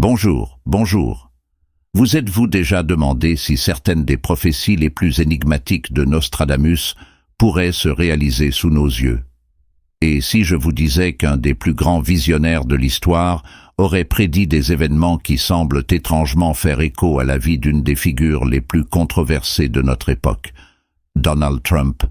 Bonjour, bonjour. Vous êtes-vous déjà demandé si certaines des prophéties les plus énigmatiques de Nostradamus pourraient se réaliser sous nos yeux? Et si je vous disais qu'un des plus grands visionnaires de l'histoire aurait prédit des événements qui semblent étrangement faire écho à la vie d'une des figures les plus controversées de notre époque, Donald Trump?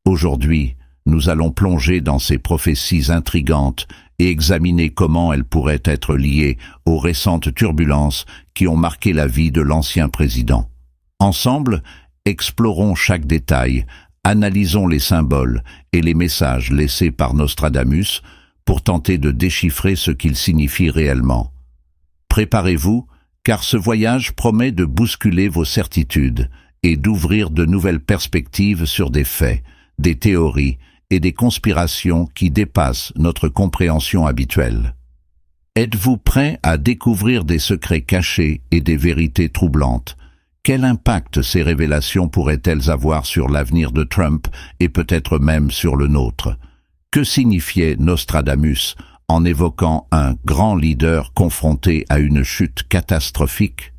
Aujourd'hui, nous allons plonger dans ces prophéties intrigantes et examiner comment elles pourraient être liées aux récentes turbulences qui ont marqué la vie de l'ancien président. Ensemble, explorons chaque détail, analysons les symboles et les messages laissés par Nostradamus pour tenter de déchiffrer ce qu'ils signifient réellement. Préparez-vous, car ce voyage promet de bousculer vos certitudes et d'ouvrir de nouvelles perspectives sur des faits, des théories et des conspirations qui dépassent notre compréhension habituelle. Êtes-vous prêt à découvrir des secrets cachés et des vérités troublantes? Quel impact ces révélations pourraient-elles avoir sur l'avenir de Trump et peut-être même sur le nôtre? Que signifiait Nostradamus en évoquant un grand leader confronté à une chute catastrophique?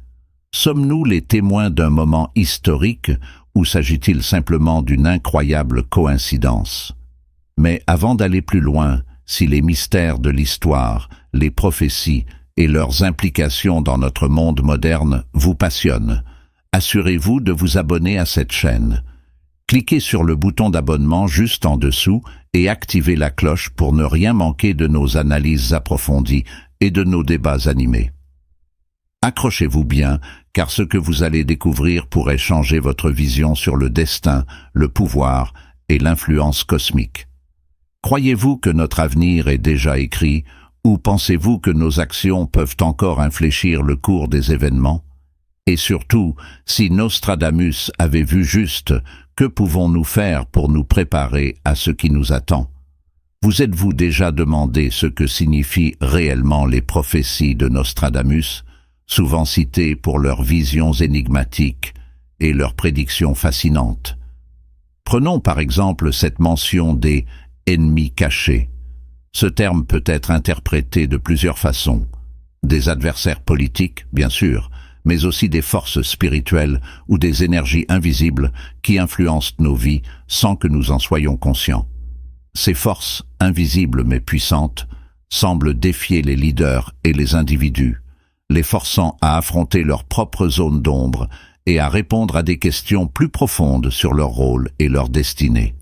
Sommes-nous les témoins d'un moment historique ou s'agit-il simplement d'une incroyable coïncidence? Mais avant d'aller plus loin, si les mystères de l'histoire, les prophéties et leurs implications dans notre monde moderne vous passionnent, assurez-vous de vous abonner à cette chaîne. Cliquez sur le bouton d'abonnement juste en dessous et activez la cloche pour ne rien manquer de nos analyses approfondies et de nos débats animés. Accrochez-vous bien, car ce que vous allez découvrir pourrait changer votre vision sur le destin, le pouvoir et l'influence cosmique. Croyez-vous que notre avenir est déjà écrit, ou pensez-vous que nos actions peuvent encore infléchir le cours des événements? Et surtout, si Nostradamus avait vu juste, que pouvons-nous faire pour nous préparer à ce qui nous attend? Vous êtes-vous déjà demandé ce que signifient réellement les prophéties de Nostradamus, souvent citées pour leurs visions énigmatiques et leurs prédictions fascinantes? Prenons par exemple cette mention des « ennemis cachés ». Ce terme peut être interprété de plusieurs façons. Des adversaires politiques, bien sûr, mais aussi des forces spirituelles ou des énergies invisibles qui influencent nos vies sans que nous en soyons conscients. Ces forces, invisibles mais puissantes, semblent défier les leaders et les individus, les forçant à affronter leur propre zone d'ombre et à répondre à des questions plus profondes sur leur rôle et leur destinée.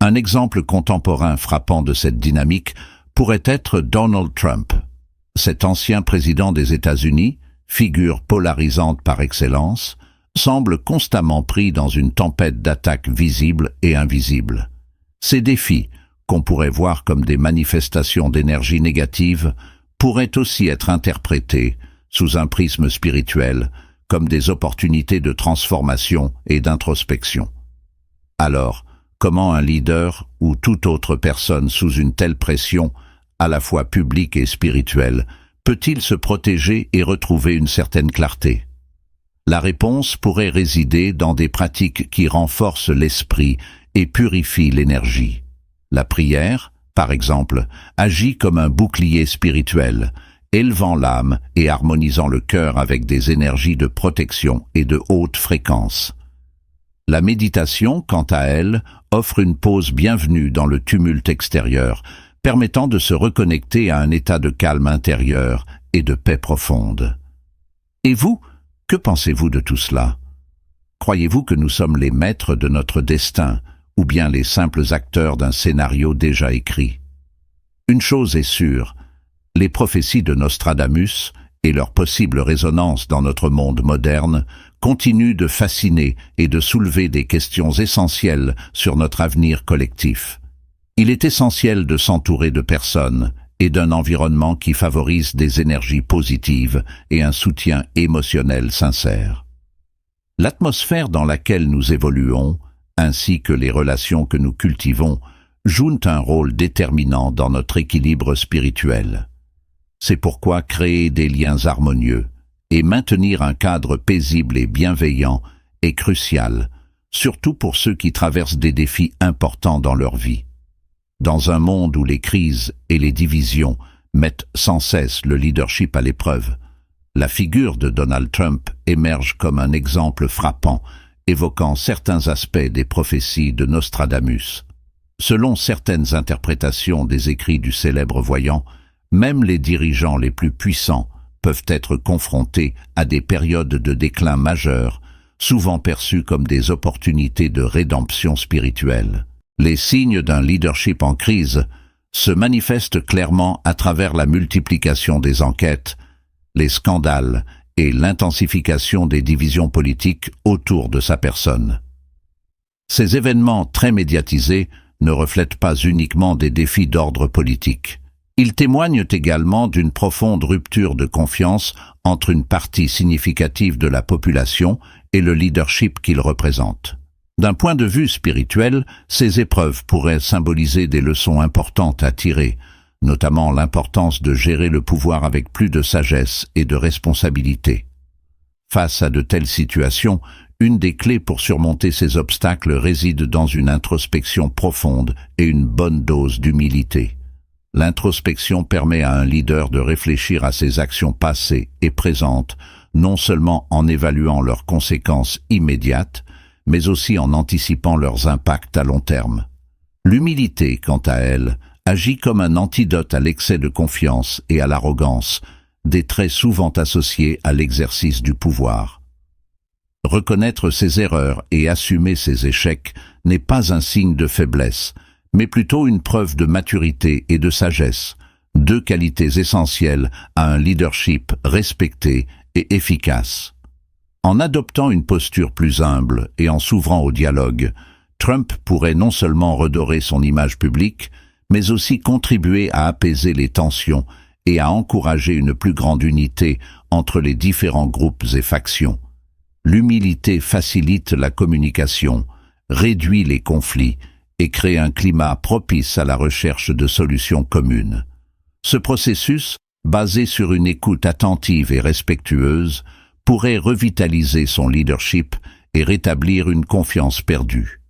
Un exemple contemporain frappant de cette dynamique pourrait être Donald Trump. Cet ancien président des États-Unis, figure polarisante par excellence, semble constamment pris dans une tempête d'attaques visibles et invisibles. Ces défis, qu'on pourrait voir comme des manifestations d'énergie négative, pourraient aussi être interprétés, sous un prisme spirituel, comme des opportunités de transformation et d'introspection. Alors, comment un leader ou toute autre personne sous une telle pression, à la fois publique et spirituelle, peut-il se protéger et retrouver une certaine clarté? La réponse pourrait résider dans des pratiques qui renforcent l'esprit et purifient l'énergie. La prière, par exemple, agit comme un bouclier spirituel, élevant l'âme et harmonisant le cœur avec des énergies de protection et de haute fréquence. La méditation, quant à elle, offre une pause bienvenue dans le tumulte extérieur, permettant de se reconnecter à un état de calme intérieur et de paix profonde. Et vous, que pensez-vous de tout cela? Croyez-vous que nous sommes les maîtres de notre destin, ou bien les simples acteurs d'un scénario déjà écrit? Une chose est sûre, les prophéties de Nostradamus et leur possible résonance dans notre monde moderne continuent de fasciner et de soulever des questions essentielles sur notre avenir collectif. Il est essentiel de s'entourer de personnes et d'un environnement qui favorise des énergies positives et un soutien émotionnel sincère. L'atmosphère dans laquelle nous évoluons, ainsi que les relations que nous cultivons, jouent un rôle déterminant dans notre équilibre spirituel. C'est pourquoi créer des liens harmonieux et maintenir un cadre paisible et bienveillant est crucial, surtout pour ceux qui traversent des défis importants dans leur vie. Dans un monde où les crises et les divisions mettent sans cesse le leadership à l'épreuve, La figure de Donald Trump émerge comme un exemple frappant, évoquant certains aspects des prophéties de Nostradamus. Selon certaines interprétations des écrits du célèbre voyant, même les dirigeants les plus puissants peuvent être confrontés à des périodes de déclin majeurs, souvent perçues comme des opportunités de rédemption spirituelle. Les signes d'un leadership en crise se manifestent clairement à travers la multiplication des enquêtes, les scandales et l'intensification des divisions politiques autour de sa personne. Ces événements très médiatisés ne reflètent pas uniquement des défis d'ordre politique. Ils témoignent également d'une profonde rupture de confiance entre une partie significative de la population et le leadership qu'il représente. D'un point de vue spirituel, ces épreuves pourraient symboliser des leçons importantes à tirer, notamment l'importance de gérer le pouvoir avec plus de sagesse et de responsabilité. Face à de telles situations, une des clés pour surmonter ces obstacles réside dans une introspection profonde et une bonne dose d'humilité. L'introspection permet à un leader de réfléchir à ses actions passées et présentes, non seulement en évaluant leurs conséquences immédiates, mais aussi en anticipant leurs impacts à long terme. L'humilité, quant à elle, agit comme un antidote à l'excès de confiance et à l'arrogance, des traits souvent associés à l'exercice du pouvoir. Reconnaître ses erreurs et assumer ses échecs n'est pas un signe de faiblesse, mais plutôt une preuve de maturité et de sagesse, deux qualités essentielles à un leadership respecté et efficace. En adoptant une posture plus humble et en s'ouvrant au dialogue, Trump pourrait non seulement redorer son image publique, mais aussi contribuer à apaiser les tensions et à encourager une plus grande unité entre les différents groupes et factions. L'humilité facilite la communication, réduit les conflits et crée un climat propice à la recherche de solutions communes. Ce processus, basé sur une écoute attentive et respectueuse, pourrait revitaliser son leadership et rétablir une confiance perdue.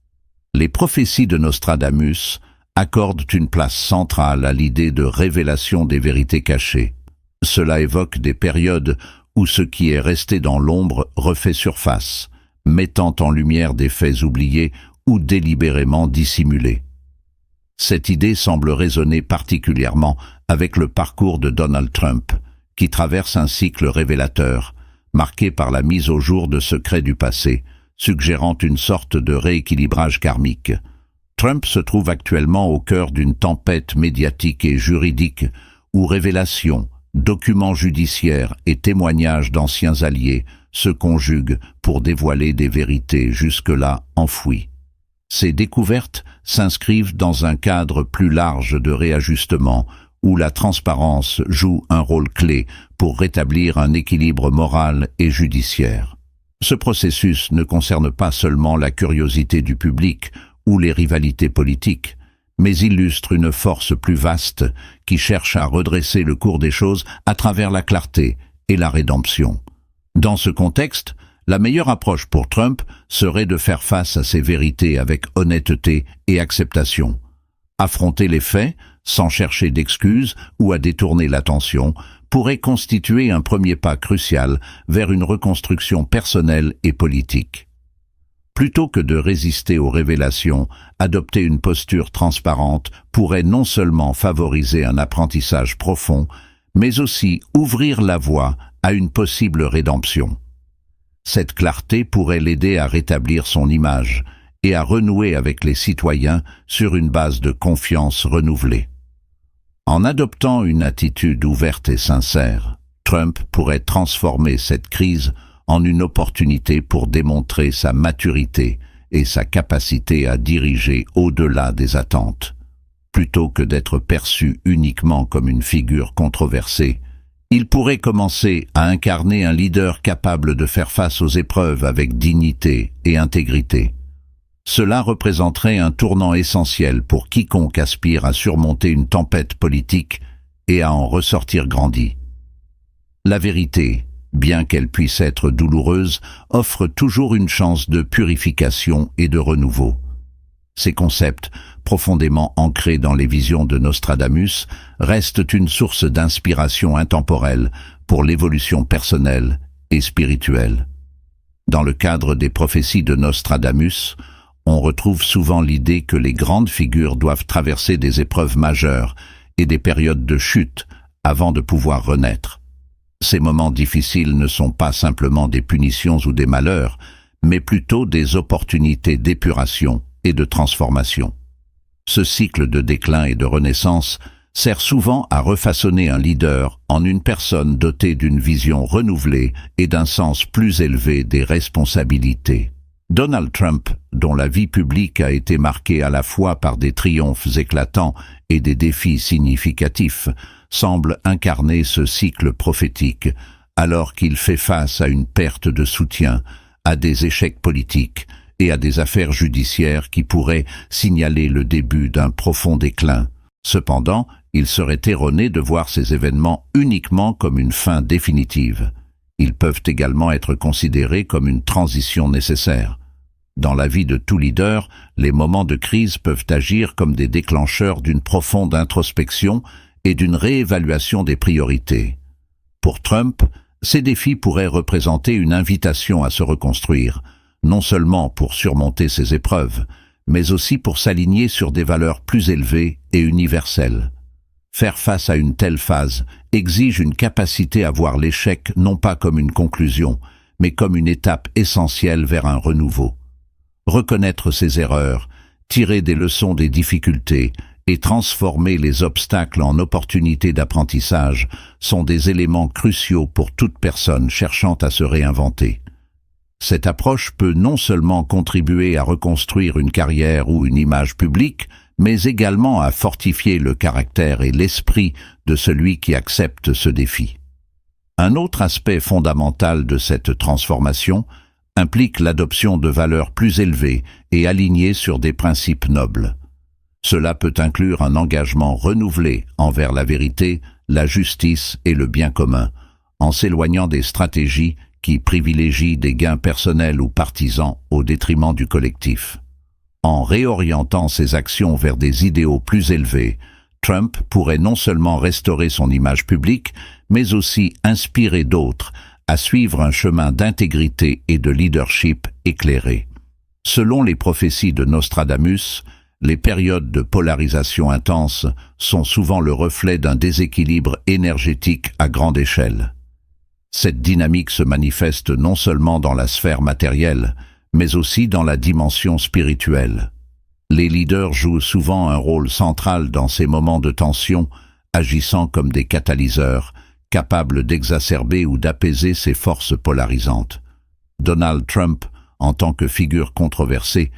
Les prophéties de Nostradamus accordent une place centrale à l'idée de révélation des vérités cachées. Cela évoque des périodes où ce qui est resté dans l'ombre refait surface, mettant en lumière des faits oubliés ou délibérément dissimulés. Cette idée semble résonner particulièrement avec le parcours de Donald Trump, qui traverse un cycle révélateur, marqué par la mise au jour de secrets du passé, suggérant une sorte de rééquilibrage karmique. Trump se trouve actuellement au cœur d'une tempête médiatique et juridique où révélations, documents judiciaires et témoignages d'anciens alliés se conjuguent pour dévoiler des vérités jusque-là enfouies. Ces découvertes s'inscrivent dans un cadre plus large de réajustement où la transparence joue un rôle clé pour rétablir un équilibre moral et judiciaire. Ce processus ne concerne pas seulement la curiosité du public ou les rivalités politiques, mais illustre une force plus vaste qui cherche à redresser le cours des choses à travers la clarté et la rédemption. Dans ce contexte, la meilleure approche pour Trump serait de faire face à ces vérités avec honnêteté et acceptation. Affronter les faits, sans chercher d'excuses ou à détourner l'attention, pourrait constituer un premier pas crucial vers une reconstruction personnelle et politique. Plutôt que de résister aux révélations, adopter une posture transparente pourrait non seulement favoriser un apprentissage profond, mais aussi ouvrir la voie à une possible rédemption. Cette clarté pourrait l'aider à rétablir son image et à renouer avec les citoyens sur une base de confiance renouvelée. En adoptant une attitude ouverte et sincère, Trump pourrait transformer cette crise en une opportunité pour démontrer sa maturité et sa capacité à diriger au-delà des attentes. Plutôt que d'être perçu uniquement comme une figure controversée, il pourrait commencer à incarner un leader capable de faire face aux épreuves avec dignité et intégrité. Cela représenterait un tournant essentiel pour quiconque aspire à surmonter une tempête politique et à en ressortir grandi. La vérité, bien qu'elle puisse être douloureuse, offre toujours une chance de purification et de renouveau. Ces concepts, profondément ancrés dans les visions de Nostradamus, restent une source d'inspiration intemporelle pour l'évolution personnelle et spirituelle. Dans le cadre des prophéties de Nostradamus, on retrouve souvent l'idée que les grandes figures doivent traverser des épreuves majeures et des périodes de chute avant de pouvoir renaître. Ces moments difficiles ne sont pas simplement des punitions ou des malheurs, mais plutôt des opportunités d'épuration et de transformation. Ce cycle de déclin et de renaissance sert souvent à refaçonner un leader en une personne dotée d'une vision renouvelée et d'un sens plus élevé des responsabilités. Donald Trump, dont la vie publique a été marquée à la fois par des triomphes éclatants et des défis significatifs, semble incarner ce cycle prophétique, alors qu'il fait face à une perte de soutien, à des échecs politiques et à des affaires judiciaires qui pourraient signaler le début d'un profond déclin. Cependant, il serait erroné de voir ces événements uniquement comme une fin définitive. Ils peuvent également être considérés comme une transition nécessaire. Dans la vie de tout leader, les moments de crise peuvent agir comme des déclencheurs d'une profonde introspection et d'une réévaluation des priorités. Pour Trump, ces défis pourraient représenter une invitation à se reconstruire, non seulement pour surmonter ces épreuves, mais aussi pour s'aligner sur des valeurs plus élevées et universelles. Faire face à une telle phase exige une capacité à voir l'échec non pas comme une conclusion, mais comme une étape essentielle vers un renouveau. Reconnaître ses erreurs, tirer des leçons des difficultés et transformer les obstacles en opportunités d'apprentissage sont des éléments cruciaux pour toute personne cherchant à se réinventer. Cette approche peut non seulement contribuer à reconstruire une carrière ou une image publique, mais également à fortifier le caractère et l'esprit de celui qui accepte ce défi. Un autre aspect fondamental de cette transformation implique l'adoption de valeurs plus élevées et alignées sur des principes nobles. Cela peut inclure un engagement renouvelé envers la vérité, la justice et le bien commun, en s'éloignant des stratégies qui privilégient des gains personnels ou partisans au détriment du collectif. En réorientant ses actions vers des idéaux plus élevés, Trump pourrait non seulement restaurer son image publique, mais aussi inspirer d'autres à suivre un chemin d'intégrité et de leadership éclairé. Selon les prophéties de Nostradamus, les périodes de polarisation intense sont souvent le reflet d'un déséquilibre énergétique à grande échelle. Cette dynamique se manifeste non seulement dans la sphère matérielle, mais aussi dans la dimension spirituelle. Les leaders jouent souvent un rôle central dans ces moments de tension, agissant comme des catalyseurs, capables d'exacerber ou d'apaiser ces forces polarisantes. Donald Trump, en tant que figure controversée,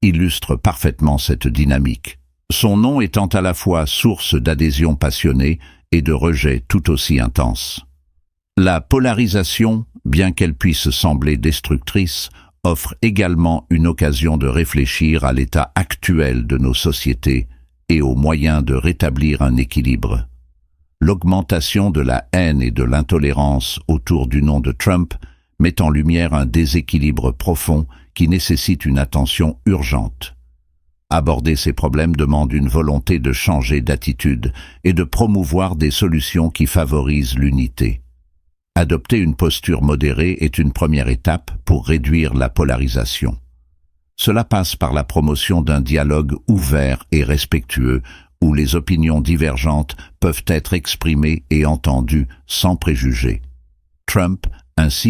illustre parfaitement cette dynamique. Son nom étant à la fois source d'adhésion passionnée et de rejet tout aussi intense. La polarisation, bien qu'elle puisse sembler destructrice, offre également une occasion de réfléchir à l'état actuel de nos sociétés et aux moyens de rétablir un équilibre. L'augmentation de la haine et de l'intolérance autour du nom de Trump met en lumière un déséquilibre profond qui nécessite une attention urgente. Aborder ces problèmes demande une volonté de changer d'attitude et de promouvoir des solutions qui favorisent l'unité. Adopter une posture modérée est une première étape pour réduire la polarisation. Cela passe par la promotion d'un dialogue ouvert et respectueux où les opinions divergentes peuvent être exprimées et entendues sans préjugés. Trump, ainsi